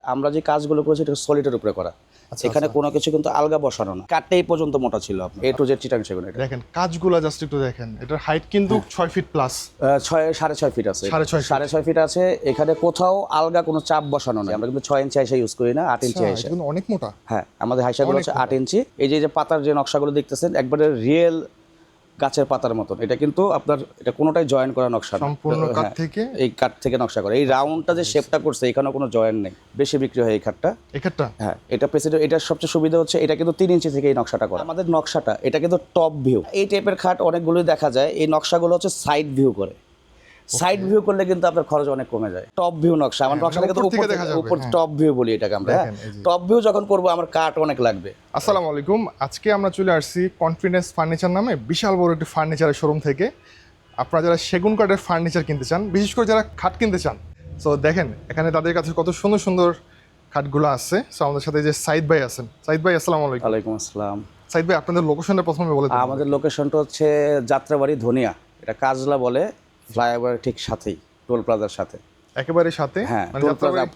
আমরা যে কাজগুলো করেছি এটা সলিডের উপরে করা। এখানে কোনো কিছু কিন্তু আলগা বসানো না, কাটতে এই পর্যন্ত মোটা ছিল আপনার A to Z চিটাং সেগুন। এটা দেখেন কাজগুলো জাস্ট একটু দেখেন, এটার হাইট কিন্তু 6 ফিট প্লাস, 6.5 ফিট আছে, 6.5 ফিট আছে। এখানে কোথাও আলগা কোনো চাপ বসানো নেই। আমরা কিন্তু 6 ইঞ্চি আইসা ইউজ করি না, 8 ইঞ্চি আইসা। কিন্তু অনেক মোটা। হ্যাঁ, আমাদের হাইসাগুলো হচ্ছে 8 ইঞ্চি। এই যে পাতার যে নকশাগুলো দেখতেছেন একবারে রিয়েল গাছের পাতার মতন। এটা কিন্তু আপনার এটা কোনোটাই জয়েন করা নকশা না, সম্পূর্ণ কাঠ থেকে, এই কাঠ থেকে নকশা করা। এই রাউন্ডটা যে শেপটা করছে এখানে কোনো জয়েন নেই, বেশি বিক্রি হয় এই কাঠটা। হ্যাঁ, এটা প্রেসিডেন্ট। এটার সবচেয়ে সুবিধা হচ্ছে এটা কিন্তু 3 ইঞ্চি থেকে এই নকশাটা করা। আমাদের নকশাটা এটা কিন্তু টপ ভিউ। এই টাইপের খাট অনেকগুলোই দেখা যায়, এই নকশাগুলো হচ্ছে সাইড ভিউ করে। সাইড ভিউ করলে কিন্তু আপনার খরচ অনেক কমে যায়। টপ ভিউ নকশা, আমার নকশাটা কিন্তু উপর টপ ভিউ বলি এটাকে আমরা। টপ ভিউ যখন করবো আমার কাঠ অনেক লাগবে। আসসালামু আলাইকুম, আজকে আমরা চলে আসছি কনফিডেন্স ফার্নিচার নামে বিশাল বড় একটি ফার্নিচারের শোরুম থেকে। আপনারা যারা সেগুন কাঠের ফার্নিচার কিনতে চান, বিশেষ করে যারা খাট কিনতে চান, সো দেখেন এখানে তাদের কাছে কত সুন্দর সুন্দর খাটগুলো আছে। সো আমাদের সাথে যে সাইদ ভাই আছেন। সাইদ ভাই আসসালামু আলাইকুম। ওয়ালাইকুম আসসালাম। সাইদ ভাই আপনাদের লোকেশনটা প্রথমে বলে দিন। আমাদের লোকেশনটা হচ্ছে যাত্রাবাড়ি ধনিয়া, এটা কাজলা বলে, ফ্লাইওভার ঠিক সাথেই, টোল প্লাজার সাথে একেবারে সাথে। হ্যাঁ,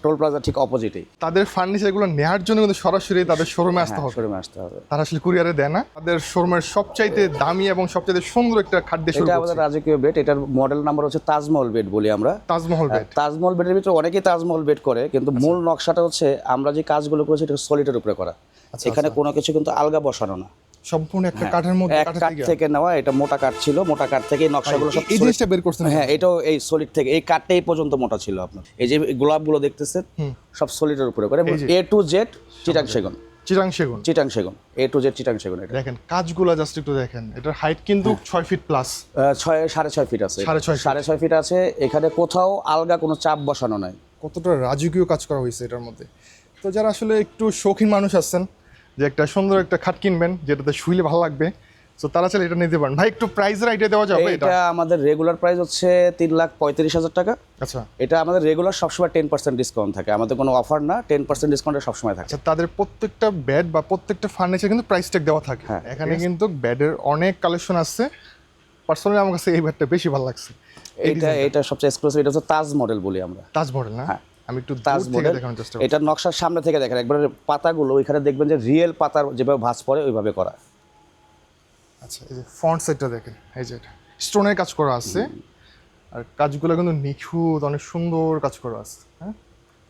টোল প্লাজা ঠিক অপোজিটেই। তাদের ফার্নিচারগুলো নেওয়ার জন্য কিন্তু সরাসরি তাদের শোরুমে আসতে হবে। শোরুমে আসতে হবে, তারা আসলে কুরিয়ারে দেয় না। তাদের শোরুমের সবচাইতে দামি এবং সবচাইতে সুন্দর একটা খাট দিয়ে শুরু এটা করছি। আমাদের রাজকীয় বেড। এটার মডেল নাম্বার হচ্ছে তাজমহল বেড বলি আমরা। তাজমহল বেড। তাজমহল বেডের ভিতরে অনেকেই তাজমহল বেড করে, কিন্তু মূল নকশাটা হচ্ছে আমরা যে কাজগুলো করেছি এটা সলিডের উপরে করা। এখানে কোনো কিছু কিন্তু আলগা বসানো না, সম্পূর্ণ একটা কাঠের মধ্যে, এক কাঠ থেকে নেওয়া। এটা মোটা কাঠ ছিল, মোটা কাঠ থেকে এই নকশাগুলো সব এই জিনিসটা বের করছেন। হ্যাঁ, এটাও এই সলিড থেকে, এই কাঠটা এই পর্যন্ত মোটা ছিল আপনার। এই যে গোলাপগুলো দেখতেছেন সব সলিডের উপরে করে। A to Z চিটাং সেগুন। চিটাং সেগুন A to Z চিটাং সেগুন। এটা দেখেন কাজগুলো জাস্ট একটু দেখেন, এটার হাইট কিন্তু 6 ফিট প্লাস, 6.5 ফিট আছে, 6.5 ফিট আছে। এখানে কোথাও আলগা কোনো চাপ বসানো নাই। কতটা রাজকীয় কাজ করা হয়েছে এটার মধ্যে। তো যারা আসলে একটু শৌখিন মানুষ আছেন, যে একটা সুন্দর একটা খাট কিনবেন যেটাতে শুইলে ভালো লাগবে, তো তারা চাইলে এটা নিতে পারেন। ভাই একটু প্রাইসের আইডিয়া দেওয়া যাবে? এটা আমাদের রেগুলার প্রাইস হচ্ছে 3,35,000 টাকা। আচ্ছা, এটা আমাদের রেগুলার সবসময় 10% ডিসকাউন্ট থাকে, আমাদের কোনো অফার না, 10% ডিসকাউন্টে সবসময় থাকে। আচ্ছা, তাদের প্রত্যেকটা বেড বা প্রত্যেকটা ফার্নিচার কিন্তু প্রাইস ট্যাগ দেওয়া থাকে। এখানে কিন্তু বেডের অনেক কালেকশন আছে। পার্সোনালি আমার কাছে এই বেডটা বেশি ভালো লাগছে। এটা সবচেয়ে এক্সক্লুসিভ। এটা হচ্ছে তাজ মডেল বলি আমরা। তাজ মডেল না? হ্যাঁ, আমি একটু তাজ মডেল দেখানোর চেষ্টা করব। এটা নকশার সামনে থেকে দেখেন, একবারে পাতাগুলো ওইখানে দেখবেন যে রিয়েল পাতার যেভাবে ভাঁজ পড়ে ওইভাবে করা। আচ্ছা, এই যে ফন্ট সেটটা দেখেন, এই যে স্টোনের কাজ করা আছে, আর কাজগুলো কিন্তু নিখুঁত, অনেক সুন্দর কাজ করা আছে। হ্যাঁ,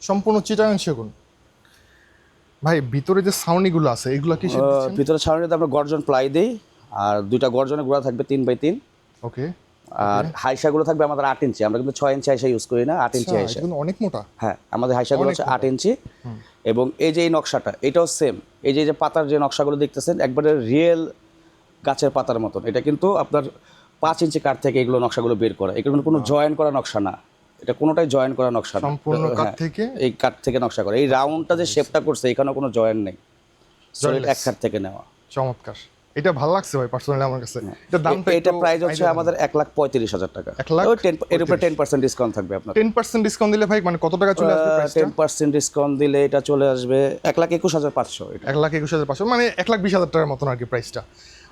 সম্পূর্ণ চিটাগাং সেগুন। ভাই ভিতরে যে ছাউনিগুলো আছে এগুলো কি ভিতরে ছাউনিতে আমরা গর্জন প্লাই দিই, আর 2টা গর্জনের গুঁড়া থাকবে 3x3। ওকে। আর হাইসাগুলো থাকবে আমাদের 8 ইঞ্চি। আমরা কিন্তু 6 ইঞ্চি হাইসা ইউজ করি না, 8 ইঞ্চি হাইসা। কিন্তু অনেক মোটা। হ্যাঁ, আমাদের হাইসাগুলো হচ্ছে 8 ইঞ্চি। এবং এই যে এই নকশাটা এটাও সেম। এই যে পাতার যে নকশাগুলো দেখতেছেন একবারে রিয়েল গাছের পাতার মতন। এটা কিন্তু আপনার 5 ইঞ্চি কাঠ থেকে এগুলো নকশাগুলো বের করা। এগুলো কোনো জয়েন করা নকশা না, এটা কোনোটাই জয়েন করা নকশা না, সম্পূর্ণ কাঠ থেকে, এই কাঠ থেকে নকশা করা। এই রাউন্ডটা যে শেপটা করছে এখানে কোনো জয়েন নেই, সলিড এক কাঠ থেকে নেওয়া। চমৎকার, এটা ভালো লাগছে ভাই পার্সোনালি আমার কাছে। এটা দামটা, এটা প্রাইস হচ্ছে আমাদের 1,35,000 টাকা। এর উপরে 10% ডিসকাউন্ট থাকবে আপনার। 10% ডিসকাউন্ট দিলে ভাই মানে কত টাকা চলে আসবে প্রাইসটা? 10% ডিসকাউন্ট দিলে এটা চলে আসবে 1,21,500। 1,21,500 মানে 1,20,000 টাকার মতন আর কি প্রাইসটা।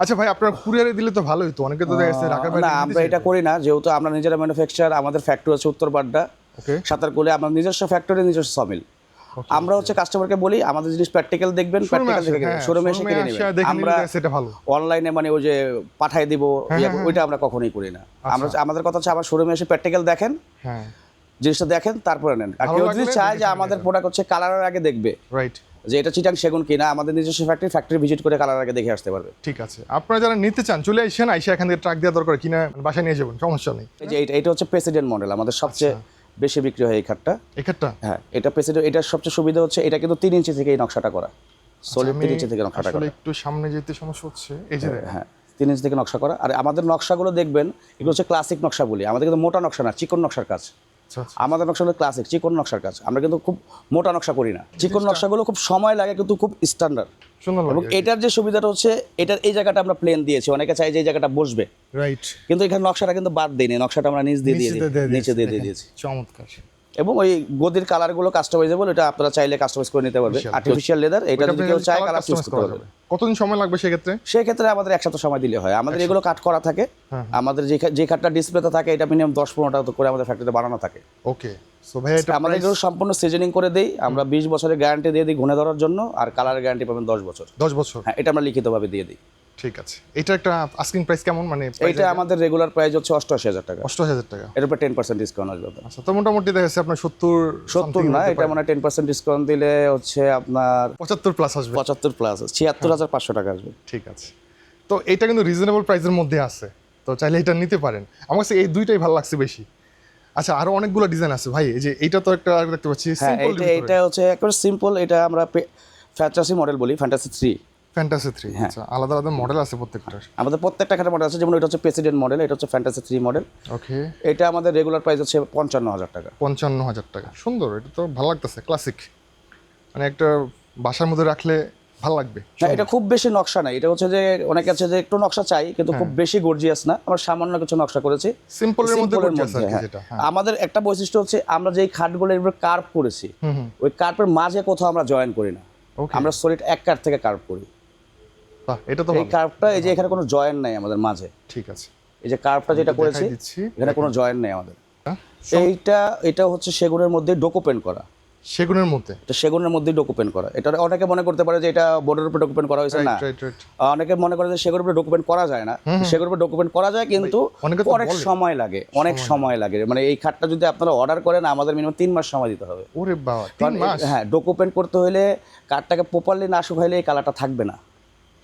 আচ্ছা ভাই, আপনারা কুরিয়ারে দিলে তো ভালোই, তো অনেকে তো দেখছে ঢাকার বাইরে। না, আমরা এটা করি না, যেহেতু আমরা নিজেরা ম্যানুফ্যাকচার। আমাদের ফ্যাক্টরি হচ্ছে উত্তর বাড্ডা, সাতারকুলে। আমরা নিজস্ব ফ্যাক্টরি, নিজস্ব সমিল। আমরা হচ্ছে কাস্টমারকে বলি আমাদের জিনিস প্র্যাকটিক্যাল দেখবেন, প্র্যাকটিক্যাল দেখে শোরুমে এসে কিনে নেবেন। আমরা অনলাইনে মানে ওই যে পাঠাই দিব ওইটা আমরা কখনোই করি না। আমরা আমাদের কথা হচ্ছে আমার শোরুমে এসে প্র্যাকটিক্যাল দেখেন, জিনিসটা দেখেন, তারপরে নেন। আর কেউ যদি চায় যে আমাদের প্রোডাক্ট হচ্ছে কালারের আগে দেখবে, রাইট, যে এটা চিটাং সেগুন কিনা, আমাদের নিজস্ব ফ্যাক্টরি ভিজিট করে কালার আগে দেখে আসতে পারবে। ঠিক আছে, আপনারা যারা নিতে চান চলে আসেন, আইসা এখান থেকে ট্রাক দেওয়া দরকার কিনা বাসায় নিয়ে যাবেন, সমস্যা নেই। এই যে এটা হচ্ছে প্রেসিডেন্ট মডেল, আমাদের সবচেয়ে বেশি বিক্রি হয় এই খাটটা। হ্যাঁ, এটা প্রেসিডেন্ট। এটার সবচেয়ে সুবিধা হচ্ছে এটা কিন্তু 3 ইঞ্চি থেকে এই নকশাটা করা, সলিড 3 ইঞ্চি থেকে নকশাটা করা। একটু সামনে যেতে সমস্যা হচ্ছে, এই যে হ্যাঁ 3 ইঞ্চি থেকে নকশা করা। আর আমাদের নকশাগুলো দেখবেন এগুলো হচ্ছে ক্লাসিক নকশা বলি। আমাদের কিন্তু মোটা নকশা না, চিকন নকশার কাজ। আমাদের নকশাগুলো ক্লাসিক চিকন নকশার কাজ। আমরা কিন্তু খুব মোটা নকশা করি না। চিকন নকশাগুলো খুব সময় লাগে কিন্তু খুব স্ট্যান্ডার্ড। এবং এটার যে সুবিধাটা হচ্ছে এটার এই জায়গাটা আমরা প্লেন দিয়েছি, অনেকে চাই যে এই জায়গাটা বসবে, রাইট, কিন্তু এখানে নকশাটা কিন্তু বাদ দেয়নি, নকশাটা আমরা নিচে দিয়ে দিয়েছি। চমৎকার। এবং ওই গদির কালারগুলো কাস্টমাইজেবল, এটা আপনারা চাইলে কাস্টমাইজ করে নিতে পারবে। আর্টিফিশিয়াল লেদার, এটা যদি কেউ চায় কালার চুজ করতে পারবে। কতদিন সময় লাগবে সেক্ষেত্রে? সেক্ষেত্রে আমাদের এক সপ্তাহ সময় দিলে হয়। আমাদের এগুলো কাট করা থাকে, আমাদের যে কাটটা ডিসপ্লেতে থাকে এটা মিনিমাম 10-15টা করে আমাদের ফ্যাক্টরিতে বানানো থাকে। ওকে, সো ভাই এটা আমাদের এগুলো সম্পূর্ণ সিজনিং করে দেই আমরা, 20 বছরের গ্যারান্টি দিয়ে দিই ঘুনে ধরার জন্য, আর কালারের গ্যারান্টি পাবেন 10 বছর। 10 বছর, হ্যাঁ, এটা আমরা লিখিতভাবে দিয়ে দিই। ঠিক আছে। এটা একটা আস্কিং প্রাইস কেমন, মানে এটা আমাদের রেগুলার প্রাইস হচ্ছে 88,000 টাকা। 88,000 টাকা, এর উপর 10% ডিসকাউন্ট আসবে। আচ্ছা, তো মোটামুটি দেখা যাচ্ছে আপনার 70 না, এটা মানে 10% ডিসকাউন্ট দিলে হচ্ছে আপনার 75 প্লাস আসবে। 75 প্লাস 76,500 টাকা আসবে। ঠিক আছে, তো এটা কিন্তু রিজনেবল প্রাইসের মধ্যে আছে, তো চাইলে এটা নিতে পারেন। আমার কাছে এই দুইটাই ভালো লাগছে বেশি। আচ্ছা, আরো অনেকগুলো ডিজাইন আছে ভাই, এই যে এইটা তো একটা দেখতে পাচ্ছি হ্যাঁ, সিম্পল। এটা হচ্ছে একেবারে সিম্পল, এটা আমরা ফ্যান্টাসি মডেল বলি, ফ্যান্টাসি 3। ফ্যান্টাসি 3, আচ্ছা, আলাদা আলাদা মডেল আছে প্রত্যেকটার? আমাদের প্রত্যেকটা খাটের মডেল আছে, যেমন এটা হচ্ছে প্রেসিডেন্ট মডেল, এটা হচ্ছে ফ্যান্টাসি 3 মডেল। ওকে, এটা আমাদের রেগুলার প্রাইস হচ্ছে 55,000 টাকা। 55,000 টাকা, সুন্দর। এটা তো ভালো লাগতেছে, ক্লাসিক, মানে একটা বাসার মধ্যে রাখলে ভালো লাগবে। হ্যাঁ, এটা খুব বেশি নকশা নাই, এটা হচ্ছে যে অনেকে আছে যে একটু নকশা চাই কিন্তু খুব বেশি গর্জিয়াস না, আমরা সামান্য কিছু নকশা করেছি সিম্পলের মধ্যে। যেটা আমাদের একটা বৈশিষ্ট্য হচ্ছে আমরা যেই খাটগুলো এর উপর কার্ভ করেছি, ওই কার্ভের মাঝে কোথাও আমরা জয়েন করি না, আমরা সলিড এক কাঠ থেকে কার্ভ করি। এটা তো এই কার্ভটা, এই যে এখানে কোনো জয়েন নাই আমাদের মাঝে, ঠিক আছে, এই যে কার্ভটা যেটা করেছি এখানে কোনো জয়েন নেই আমাদের। এটা হচ্ছে সেগুনের মধ্যে ডকুপেন্ট করা। সেগুনের মধ্যে? এটা সেগুনের মধ্যে ডকুপেন্ট করা। এটা অনেকে মনে করতে পারে যে এটা বোর্ডের উপর ডকুপেন্ট করা হয়েছে, না। অনেকে মনে করে যে সেগুনের উপর ডকুপেন্ট করা যায় না, সেগুনের উপর ডকুপেন্ট করা যায়, কিন্তু অনেক সময় লাগে, অনেক সময় লাগে। মানে এই খাটটা যদি আপনারা অর্ডার করেন আমাদের মিনিমাম 3 মাস সময় দিতে হবে। ওরে বাবা, 3 মাস? হ্যাঁ, ডকুপেন্ট করতে হলে কাঠটাকে প্রপারলি না শুকাইলে এই কালারটা থাকবে না।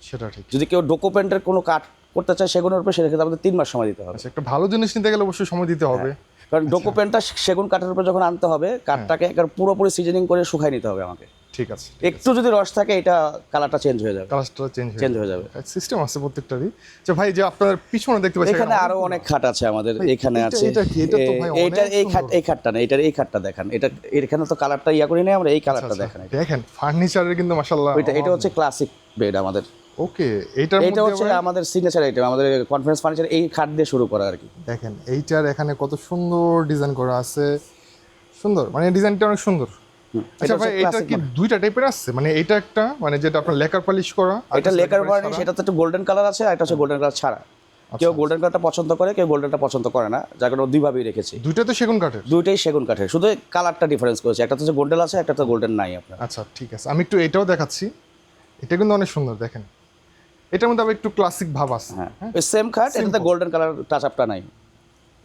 সেটা ঠিক। যদি কেউ ডকুপেন্টের কোনো কাট করতে চায় সেগুনের উপর, সেক্ষেত্রে আমাদের 3 মাস সময় দিতে হবে। একটা ভালো জিনিস নিতে গেলে অবশ্যই সময় দিতে হবে, কারণ ডকুমেন্টটা সেগুন কাঠের উপর যখন আনতে হবে, কাঠটাকে একবার পুরোপুরি সিজনিং করে শুকাই নিতে হবে আমাকে। ঠিক আছে, একটু যদি রস থাকে এটা কালারটা চেঞ্জ হয়ে যাবে, কালারটা চেঞ্জ হয়ে যাবে। যাবে। সিস্টেম আছে প্রত্যেকটারই। আচ্ছা ভাই, যে আপনার পিছনে দেখতে পাচ্ছি এখানে আরো অনেক খাট আছে আমাদের, এখানে আছে। এটা এই খাটটা না, এই খাটটা দেখেন, এটা এখানে তো কালারটা ইয়া করি না আমরা, এই কালারটা দেখেন ফার্নিচারের কিন্তু মাশাআল্লাহ। এটা হচ্ছে ক্লাসিক বেড আমাদের। ওকে, এটা হচ্ছে আমাদের সিগনেচার আইটেম, আমাদের কনফারেন্স ফার্নিচার এই খাট দিয়ে শুরু করা আর কি। দেখেন এইটার এখানে কত সুন্দর ডিজাইন করা আছে, সুন্দর, মানে ডিজাইনটা অনেক সুন্দর। আচ্ছা ভাই, এটা কি দুইটা টাইপের আছে? মানে এটা একটা, মানে যেটা আপনার লেকার পলিশ করা, এটা লেকার বার্নিশ, সেটা তো একটু গোল্ডেন কালার আছে, আর এটা হচ্ছে গোল্ডেন কালার ছাড়া। কেউ গোল্ডেন কালারটা পছন্দ করে, কেউ গোল্ডেনটা পছন্দ করে না, যার কারণে দুইভাবেই রেখেছি। দুইটা তো সেগুন কাঠের? দুইটাই সেগুন কাঠের, শুধু কালারটা ডিফারেন্স করেছে, একটা হচ্ছে গোল্ডেন আছে, একটা তো গোল্ডেন নাই আপনার। আচ্ছা ঠিক আছে, আমি একটু এটাও দেখাচ্ছি। এটা কিন্তু অনেক সুন্দর, দেখেন এটার মধ্যে আবার একটু ক্লাসিক ভাব আছে। হ্যাঁ, ওই সেম খাট, এটাতে গোল্ডেন কালার টাচ আপটা নাই।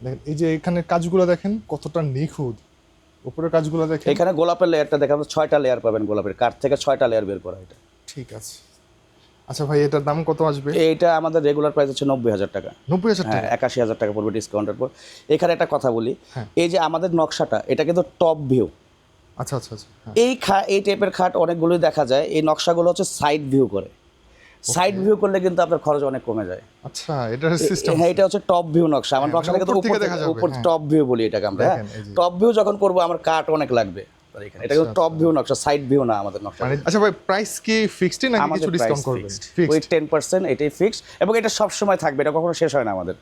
দেখেন এই যে এখানে কাজগুলো দেখেন কতটা নিখুঁত, উপরের কাজগুলো দেখেন। এখানে গোলাপের লেয়ারটা দেখেন, 6টা লেয়ার পাবেন গোলাপের, কাঠ থেকে 6টা লেয়ার বের করা এটা। ঠিক আছে। আচ্ছা ভাই, এটার দাম কত আসবে? এইটা আমাদের রেগুলার প্রাইস হচ্ছে 90,000 টাকা। 90,000 টাকা? 81,000 টাকা পড়বে ডিসকাউন্টের পর। এখানে একটা কথা বলি, এই যে আমাদের নকশাটা, এটা কিন্তু টপ ভিউ। আচ্ছা আচ্ছা আচ্ছা। এই টাইপের খাট অনেকগুলোই দেখা যায়, এই নকশাগুলো হচ্ছে সাইড ভিউ করে। সাইড ভিউ করলে কিন্তু আপনার খরচ অনেক কমে যায়। আচ্ছা, এটা সিস্টেম। হ্যাঁ, এটা হচ্ছে টপ ভিউ নকশা। আমার নকশাটা কিন্তু উপর টপ ভিউ বলি এটাকে আমরা। টপ ভিউ যখন করব আমার কাট অনেক লাগবে এখানে। এটা কিন্তু টপ ভিউ নকশা, সাইড ভিউ না আমাদের নকশা। আচ্ছা ভাই, প্রাইস কি ফিক্সড নাকি কিছু ডিসকাউন্ট করবেন? ওই 10% এটাই ফিক্সড, এবং এটা সব সময় থাকবে, এটা কখনো শেষ হয় না আমাদের।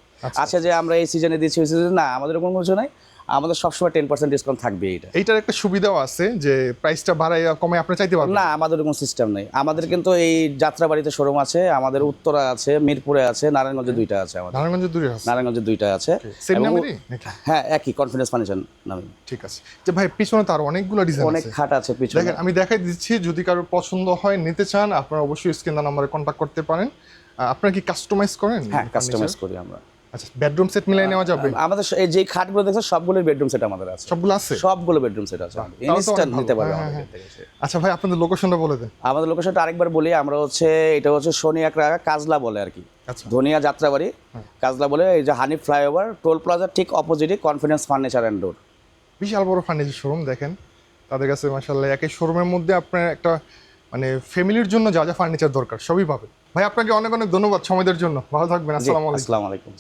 আচ্ছা, যে আমরা এই সিজনে দিচ্ছি ওই সিজনে না, আমাদের কোনো কিছু নাই, আমাদের সবসময় 10% ডিসকাউন্ট থাকবে। এইটার একটা সুবিধাও আছে যে প্রাইসটা বাড়ায় কমে আপনি চাইতে পারবেন না, আমাদের কোনো সিস্টেম নেই। আমাদের কিন্তু এই যাত্রাবাড়িতে শোরুম আছে, আমাদের উত্তরা আছে, মিরপুরে আছে, নারায়ণগঞ্জে 2টা আছে আমাদের। নারায়ণগঞ্জে 2টা আছে। হ্যাঁ, একই কনফিডেন্স ফার্নিচার নামে। ঠিক আছে। যে ভাই, পিছনে তো আর অনেকগুলো ডিজাইন আছে, অনেক খাট আছে পিছনে। দেখেন আমি দেখাই দিচ্ছি, যদি কারো পছন্দ হয় নিতে চান আপনারা অবশ্যই স্ক্রিন নাম্বারে কন্টাক্ট করতে পারেন। আপনারা কি কাস্টমাইজ করেন? হ্যাঁ, কাস্টমাইজ করি আমরা। আচ্ছা, বেডরুম সেট মিলাই নেওয়া যাবে? আমাদের এই যে খাটগুলো দেখছেন সবগুলোর বেডরুম সেট আমাদের আছে। সবগুলো আছে? সবগুলো বেডরুম সেট আছে, ইনস্ট্যান্ট নিতে পারবে আমাদের থেকে। আচ্ছা ভাই, আপনাদের লোকেশনটা বলে দেন। আমাদের লোকেশনটা আরেকবার বলি, আমরা হচ্ছে এটা হচ্ছে শনিয়াকড়া কাজলা বলে আর কি, ধনিয়া যাত্রাবাড়ি কাজলা বলে। এই যে হানিফ ফ্লাইওভার টোল প্লাজার ঠিক অপোজিটে কনফিডেন্স ফার্নিচার অ্যান্ড ডোর। বিশাল বড় ফার্নিচার শোরুম, দেখেন তাদের কাছে মাশাআল্লাহ একই শোরুমের মধ্যে আপনার একটা মানে ফ্যামিলির জন্য যা যা ফার্নিচার দরকার সবই পাবে। ভাই, আপনাকে অনেক অনেক ধন্যবাদ সময় দেওয়ার জন্য। ভালো থাকবেন। আসসালামু আলাইকুম।